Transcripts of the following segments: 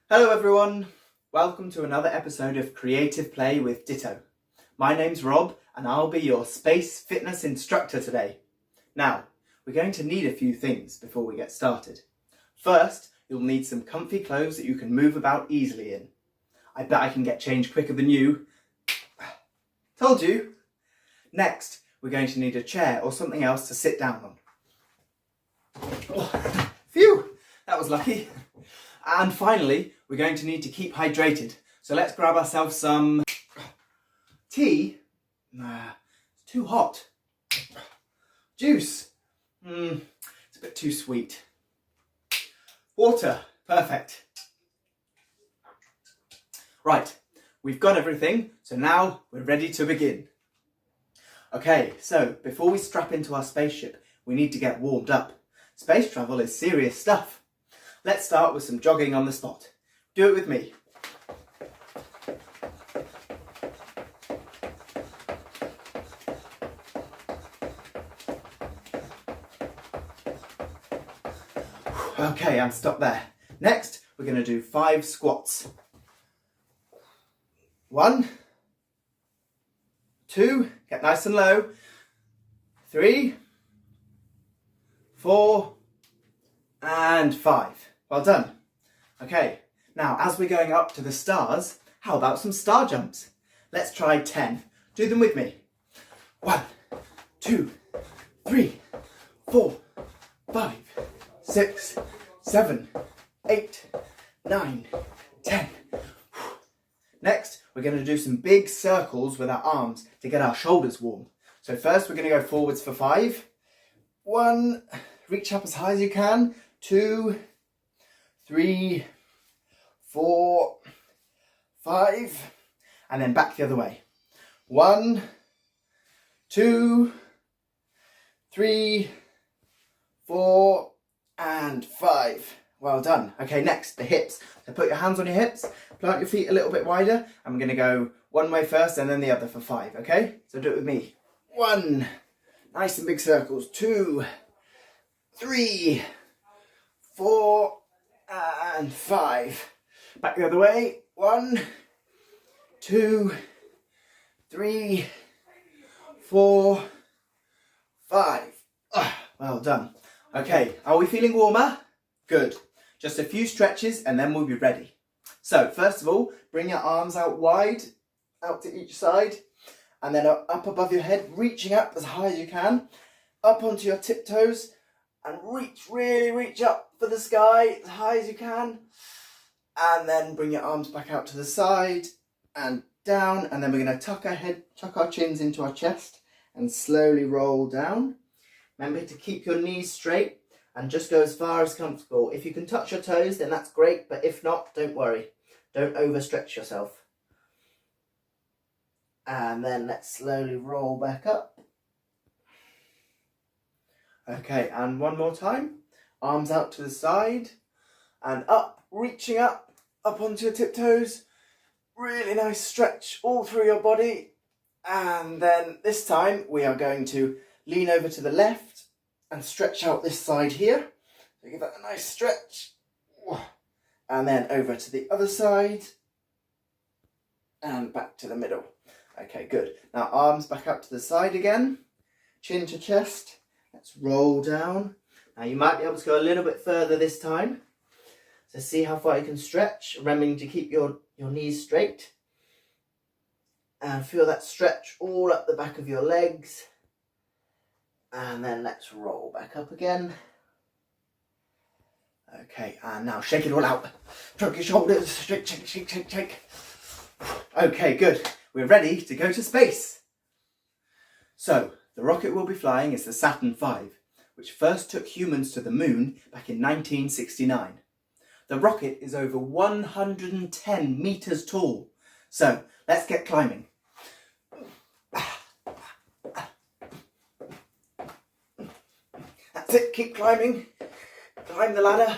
Hello everyone, welcome to another episode of Creative Play with Ditto. My name's Rob and I'll be your space fitness instructor today. Now, we're going to need a few things before we get started. First, you'll need some comfy clothes that you can move about easily in. I bet I can get changed quicker than you. Told you. Next, we're going to need a chair or something else to sit down on. Phew, that was lucky. And finally, we're going to need to keep hydrated. So let's grab ourselves some tea. Nah, it's too hot. Juice. It's a bit too sweet. Water. Perfect. Right, we've got everything. So now we're ready to begin. Okay, so before we strap into our spaceship, we need to get warmed up. Space travel is serious stuff. Let's start with some jogging on the spot. Do it with me. Okay, and stop there. Next, we're going to do 5 squats. 1, 2, get nice and low. 3, 4, and 5. Well done. Okay, now as we're going up to the stars, how about some star jumps? Let's try 10. Do them with me. 1, 2, 3, 4, 5, 6, 7, 8, 9, 10. Next, we're going to do some big circles with our arms to get our shoulders warm. So first we're going to go forwards for 5. 1, reach up as high as you can. 2, 3, 4, 5, and then back the other way. 1, 2, 3, 4, and 5. Well done. Okay, next, the hips. So put your hands on your hips, plant your feet a little bit wider, and we're going to go one way first and then the other for 5, okay? So do it with me. 1, nice and big circles. 2, 3, 4, and 5. Back the other way. 1, 2, 3, 4, 5. Well done. Okay, are we feeling warmer? Good. Just a few stretches and then we'll be ready. So first of all, bring your arms out wide, out to each side, and then up above your head, reaching up as high as you can, up onto your tiptoes, and really reach up for the sky as high as you can. And then bring your arms back out to the side and down. And then we're going to tuck our chins into our chest and slowly roll down. Remember to keep your knees straight and just go as far as comfortable. If you can touch your toes, then that's great. But if not, don't worry. Don't overstretch yourself. And then let's slowly roll back up. Okay, and one more time. Arms out to the side and up, reaching up onto your tiptoes. Really nice stretch all through your body. And then this time we are going to lean over to the left and stretch out this side here. So give that a nice stretch. And then over to the other side and back to the middle. Okay, good. Now arms back up to the side again, chin to chest. Let's roll down. Now you might be able to go a little bit further this time. So see how far you can stretch, remembering to keep your knees straight. And feel that stretch all up the back of your legs. And then let's roll back up again. Okay, and now shake it all out. Stroke your shoulders, shake. Okay, good. We're ready to go to space. So, the rocket we'll be flying is the Saturn V, which first took humans to the moon back in 1969. The rocket is over 110 meters tall. So, let's get climbing. That's it, keep climbing. Climb the ladder.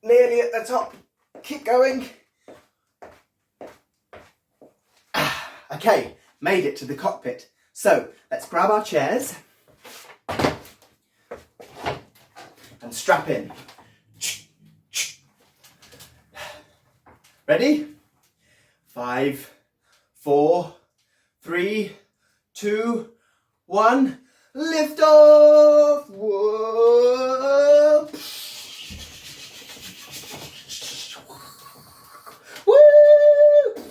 Nearly at the top. Keep going. Okay, made it to the cockpit. So, let's grab our chairs and strap in. Ready? 5, 4, 3, 2, 1. Lift off! Whoa! Woo!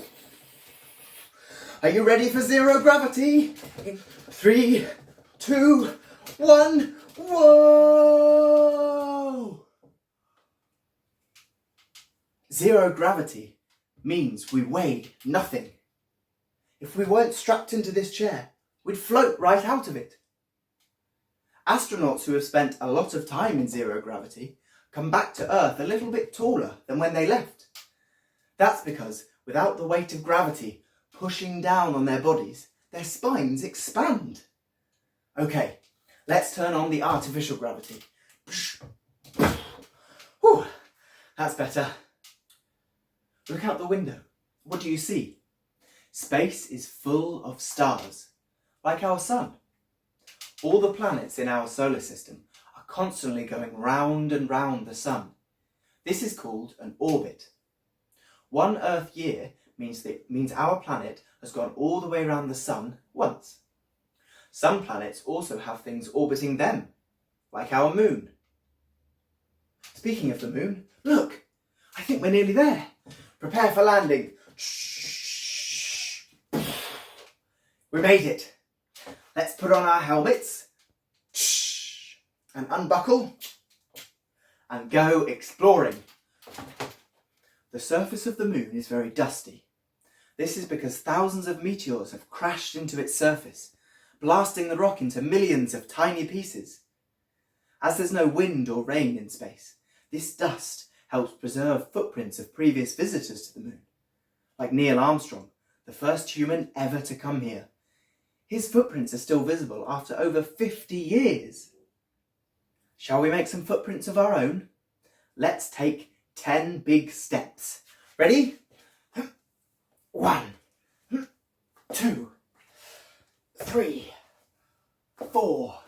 Are you ready for zero gravity? 3, 2, 1. Whoa! Zero gravity means we weigh nothing. If we weren't strapped into this chair, we'd float right out of it. Astronauts who have spent a lot of time in zero gravity come back to Earth a little bit taller than when they left. That's because without the weight of gravity pushing down on their bodies, their spines expand. Okay, let's turn on the artificial gravity. Whew, that's better. Look out the window. What do you see? Space is full of stars, like our sun. All the planets in our solar system are constantly going round and round the sun. This is called an orbit. 1 Earth year means our planet has gone all the way around the sun once. Some planets also have things orbiting them, like our moon. Speaking of the moon, look, I think we're nearly there. Prepare for landing. We made it. Let's put on our helmets and unbuckle and go exploring. The surface of the moon is very dusty. This is because thousands of meteors have crashed into its surface, blasting the rock into millions of tiny pieces. As there's no wind or rain in space, this dust helps preserve footprints of previous visitors to the moon, like Neil Armstrong, the first human ever to come here. His footprints are still visible after over 50 years. Shall we make some footprints of our own? Let's take 10 big steps. Ready? 1, 2, 3, 4,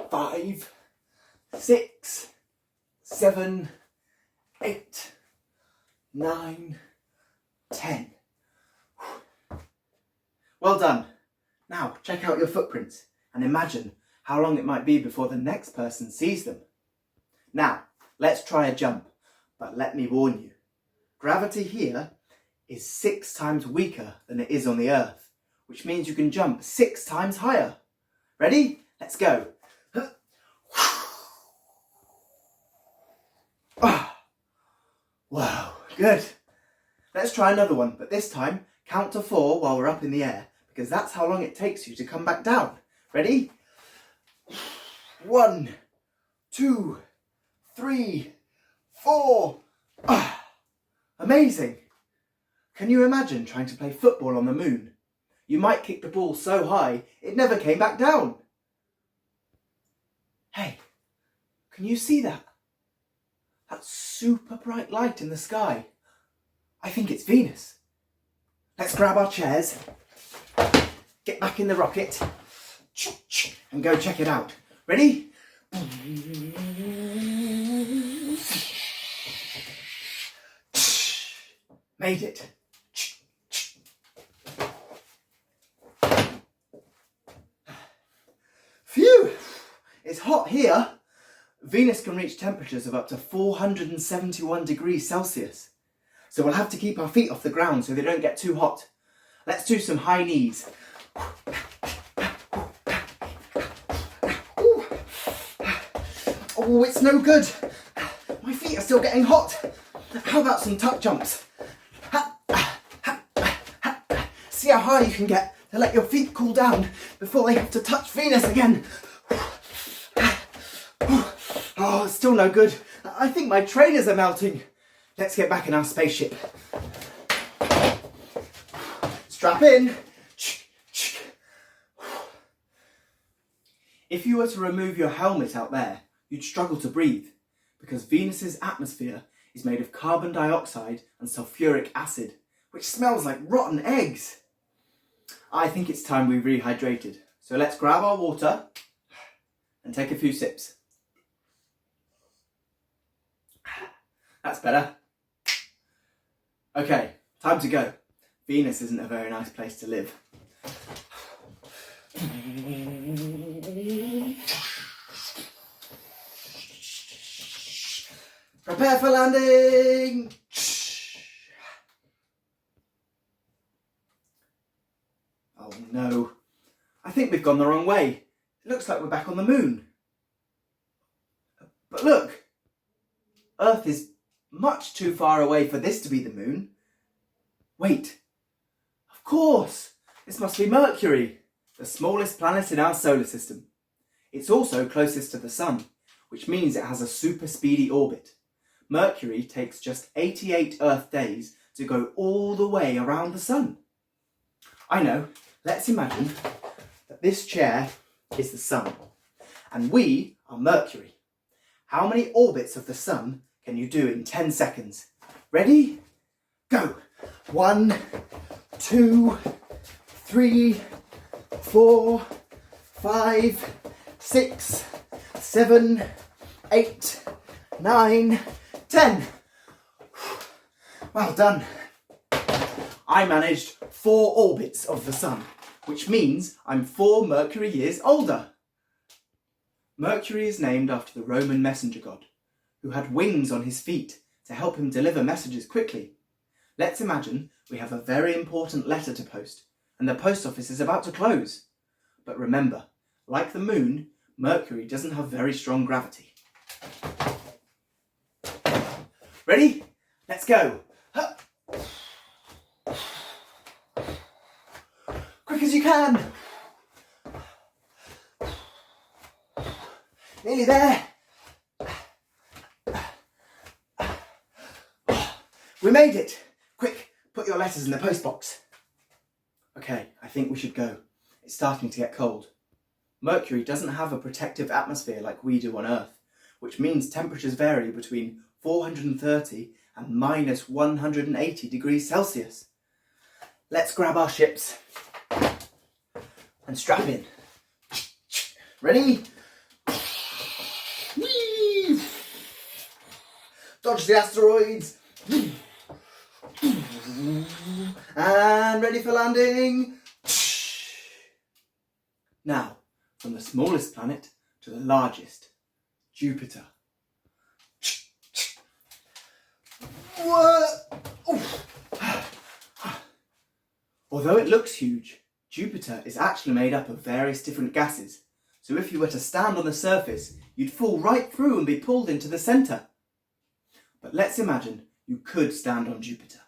5, 6, 7, 8, 9, 10. Well done. Now check out your footprints and imagine how long it might be before the next person sees them. Now let's try a jump, but let me warn you, gravity here is 6 times weaker than it is on the Earth, which means you can jump 6 times higher. Ready? Let's go. Wow, good. Let's try another one, but this time count to 4 while we're up in the air, because that's how long it takes you to come back down. Ready? 1, 2, 3, 4. Amazing. Can you imagine trying to play football on the moon? You might kick the ball so high it never came back down. Hey, can you see that? That super bright light in the sky. I think it's Venus. Let's grab our chairs, get back in the rocket, and go check it out. Ready? Made it. Phew! It's hot here. Venus can reach temperatures of up to 471 degrees Celsius. So we'll have to keep our feet off the ground so they don't get too hot. Let's do some high knees. Oh, it's no good. My feet are still getting hot. How about some tuck jumps? See how high you can get to let your feet cool down before they have to touch Venus again. Oh, it's still no good. I think my trainers are melting. Let's get back in our spaceship. Strap in. If you were to remove your helmet out there, you'd struggle to breathe because Venus's atmosphere is made of carbon dioxide and sulfuric acid, which smells like rotten eggs. I think it's time we rehydrated. So let's grab our water and take a few sips. That's better. Okay, time to go. Venus isn't a very nice place to live. Prepare for landing! Oh no, I think we've gone the wrong way. It looks like we're back on the moon. But look, Earth is much too far away for this to be the moon. Wait, of course, this must be Mercury, the smallest planet in our solar system. It's also closest to the Sun, which means it has a super speedy orbit. Mercury takes just 88 Earth days to go all the way around the Sun. I know, let's imagine that this chair is the Sun, and we are Mercury. How many orbits of the Sun can you do in 10 seconds? Ready? Go! 1, 2, 3, 4, 5, 6, 7, 8, 9, 10. Well done. I managed 4 orbits of the Sun, which means I'm 4 Mercury years older. Mercury is named after the Roman messenger god, who had wings on his feet to help him deliver messages quickly. Let's imagine we have a very important letter to post, and the post office is about to close. But remember, like the moon, Mercury doesn't have very strong gravity. Ready? Let's go! Quick as you can! Nearly there! We made it! Quick, put your letters in the postbox. Okay, I think we should go. It's starting to get cold. Mercury doesn't have a protective atmosphere like we do on Earth, which means temperatures vary between 430 and minus 180 degrees Celsius. Let's grab our ships and strap in. Ready? Whee! Dodge the asteroids. And ready for landing. Now, from the smallest planet to the largest, Jupiter. Although it looks huge, Jupiter is actually made up of various different gases, so if you were to stand on the surface, you'd fall right through and be pulled into the centre. But let's imagine you could stand on Jupiter.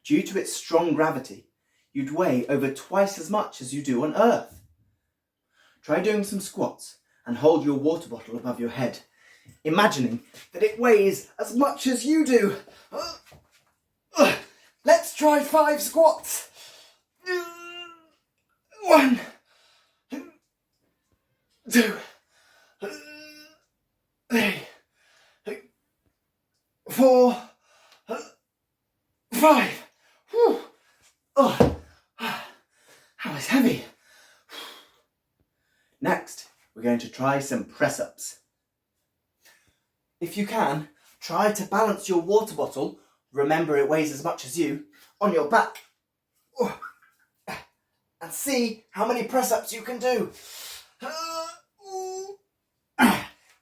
Due to its strong gravity, you'd weigh over twice as much as you do on Earth. Try doing some squats and hold your water bottle above your head, imagining that it weighs as much as you do. Let's try 5 squats. 1, 2, 3, 4, 5. Whew. Oh, that was heavy. Next, we're going to try some press-ups. If you can, try to balance your water bottle, remember it weighs as much as you, on your back. And see how many press-ups you can do.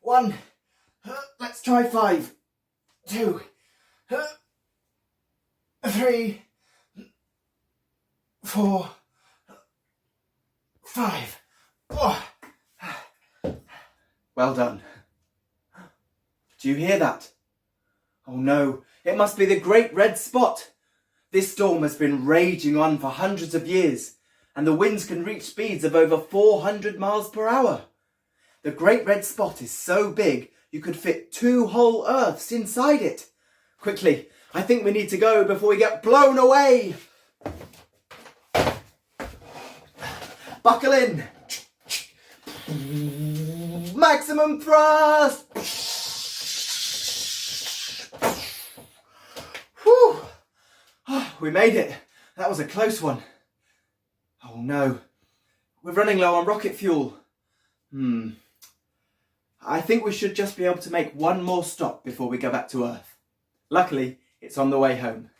1, let's try 5, 2, 3, 4, 5. Well done. Do you hear that? Oh no, it must be the Great Red Spot. This storm has been raging on for hundreds of years, and the winds can reach speeds of over 400 miles per hour. The Great Red Spot is so big you could fit 2 whole Earths inside it. Quickly, I think we need to go before we get blown away. Buckle in. Maximum thrust. Whew. Oh, we made it. That was a close one. Oh no, we're running low on rocket fuel. I think we should just be able to make one more stop before we go back to Earth. Luckily, it's on the way home.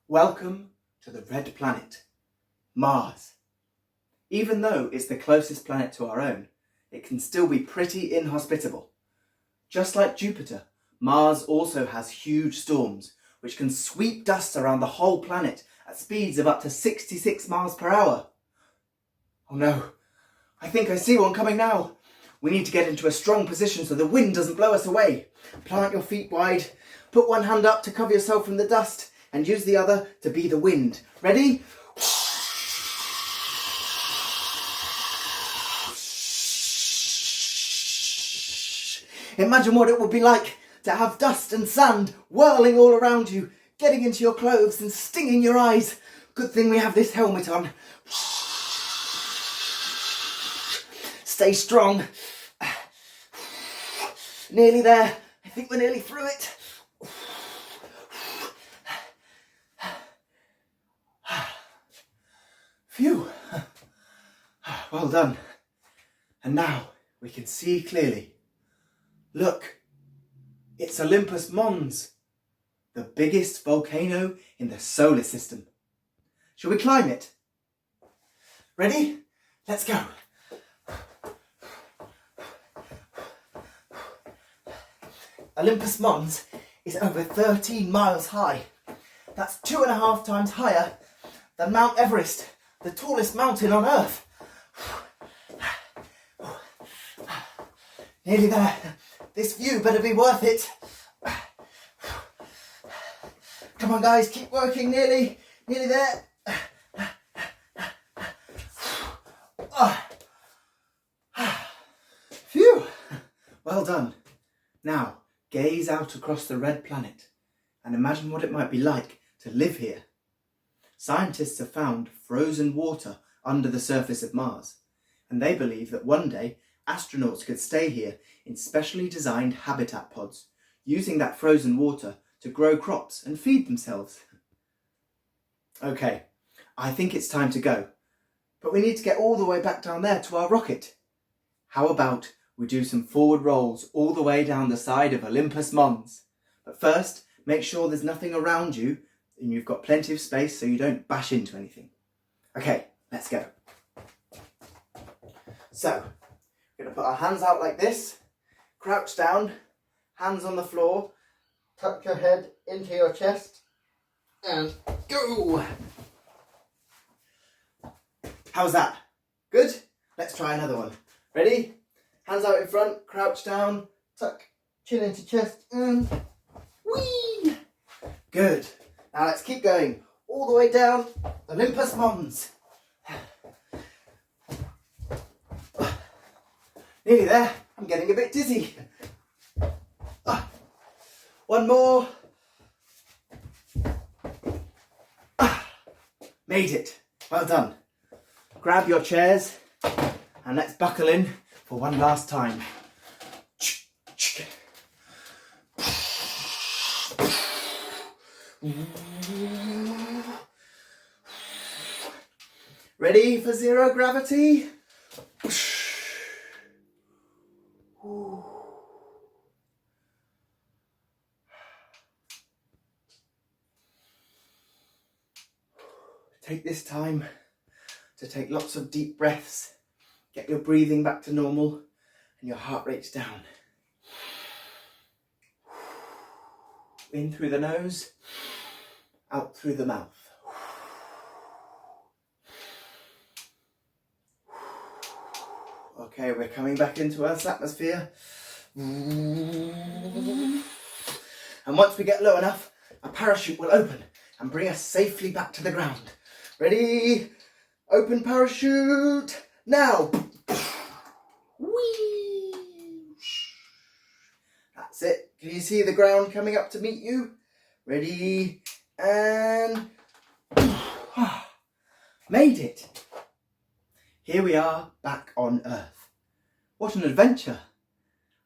Welcome to the red planet, Mars. Even though it's the closest planet to our own, it can still be pretty inhospitable. Just like Jupiter, Mars also has huge storms, which can sweep dust around the whole planet at speeds of up to 66 miles per hour. Oh no, I think I see one coming now. We need to get into a strong position so the wind doesn't blow us away. Plant your feet wide, put one hand up to cover yourself from the dust, and use the other to be the wind. Ready? Imagine what it would be like to have dust and sand whirling all around you, getting into your clothes and stinging your eyes. Good thing we have this helmet on. Stay strong. Nearly there. I think we're nearly through it. Phew. Well done. And now we can see clearly. Look, it's Olympus Mons, the biggest volcano in the solar system. Shall we climb it? Ready? Let's go. Olympus Mons is over 13 miles high. That's 2.5 times higher than Mount Everest, the tallest mountain on Earth. Nearly there. This view better be worth it. Come on guys, keep working, nearly there. Phew, well done. Now, gaze out across the red planet and imagine what it might be like to live here. Scientists have found frozen water under the surface of Mars, and they believe that one day astronauts could stay here in specially designed habitat pods, using that frozen water to grow crops and feed themselves. Okay, I think it's time to go, but we need to get all the way back down there to our rocket. How about we do some forward rolls all the way down the side of Olympus Mons? But first, make sure there's nothing around you and you've got plenty of space so you don't bash into anything. Okay, let's go. So, we're going to put our hands out like this, crouch down, hands on the floor, tuck your head into your chest, and go! How's that? Good? Let's try another one. Ready? Hands out in front, crouch down, tuck chin into chest, and whee! Good. Now let's keep going all the way down Olympus Mons. Nearly there. I'm getting a bit dizzy. One more. Made it. Well done. Grab your chairs and let's buckle in for one last time. Ready for zero gravity? Take this time to take lots of deep breaths, get your breathing back to normal and your heart rate's down. In through the nose, out through the mouth. Okay, we're coming back into Earth's atmosphere. And once we get low enough, a parachute will open and bring us safely back to the ground. Ready? Open parachute. Now. Whee! That's it. Can you see the ground coming up to meet you? Ready? And made it. Here we are back on Earth. What an adventure.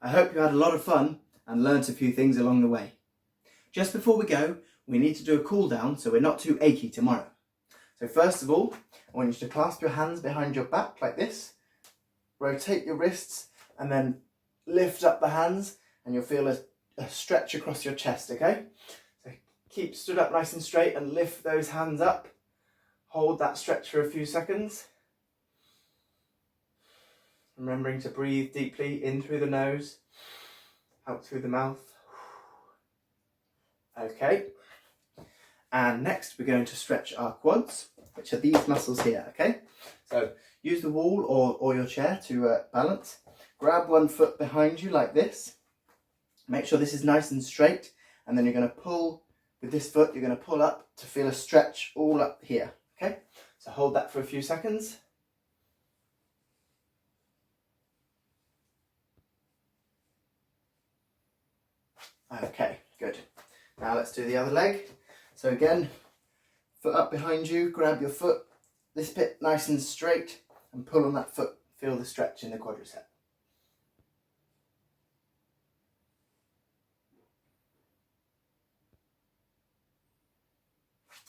I hope you had a lot of fun and learnt a few things along the way. Just before we go, we need to do a cool down so we're not too achy tomorrow. So first of all, I want you to clasp your hands behind your back like this, rotate your wrists, and then lift up the hands, and you'll feel a stretch across your chest, okay? So keep stood up nice and straight and lift those hands up. Hold that stretch for a few seconds. Remembering to breathe deeply in through the nose, out through the mouth. Okay. And next we're going to stretch our quads, which are these muscles here, okay? So use the wall or your chair to balance. Grab one foot behind you like this. Make sure this is nice and straight, and then you're going to pull with this foot, you're going to pull up to feel a stretch all up here, okay? So hold that for a few seconds. Okay, good. Now let's do the other leg. So again, foot up behind you, grab your foot, this bit nice and straight, and pull on that foot. Feel the stretch in the quadricep.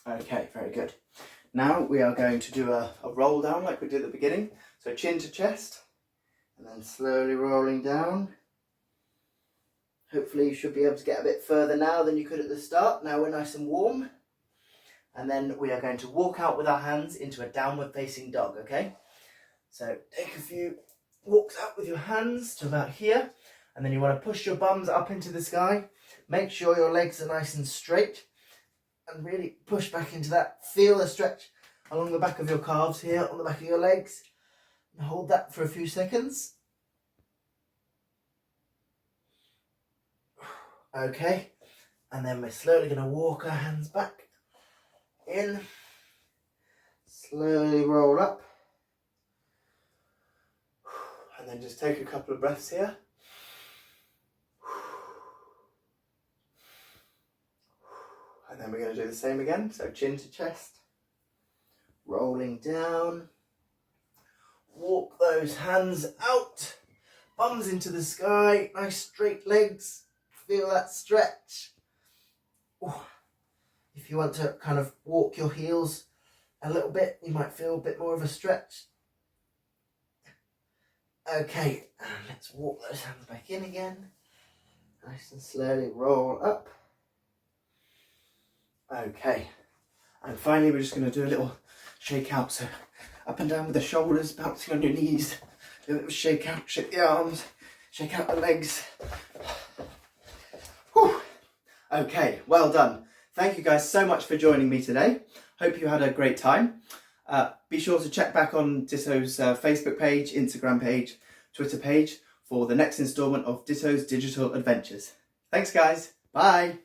Okay, very good. Now we are going to do a roll down like we did at the beginning. So chin to chest, and then slowly rolling down. Hopefully you should be able to get a bit further now than you could at the start. Now we're nice and warm. And then we are going to walk out with our hands into a downward facing dog, okay? So take a few walks out with your hands to about here. And then you want to push your bums up into the sky. Make sure your legs are nice and straight. And really push back into that. Feel the stretch along the back of your calves here, on the back of your legs. And hold that for a few seconds. Okay, and then we're slowly going to walk our hands back in, slowly roll up, and then just take a couple of breaths here. And then we're going to do the same again, so chin to chest, rolling down, walk those hands out, bums into the sky, nice straight legs. Feel that stretch. Ooh. If you want to kind of walk your heels a little bit, you might feel a bit more of a stretch. Okay, and let's walk those hands back in again. Nice and slowly roll up. Okay, and finally we're just going to do a little shake out. So up and down with the shoulders, bouncing on your knees. Do a little shake out, shake the arms, shake out the legs. Whew. Okay, well done. Thank you guys so much for joining me today. Hope you had a great time. Be sure to check back on Ditto's Facebook page, Instagram page, Twitter page for the next instalment of Ditto's Digital Adventures. Thanks guys. Bye.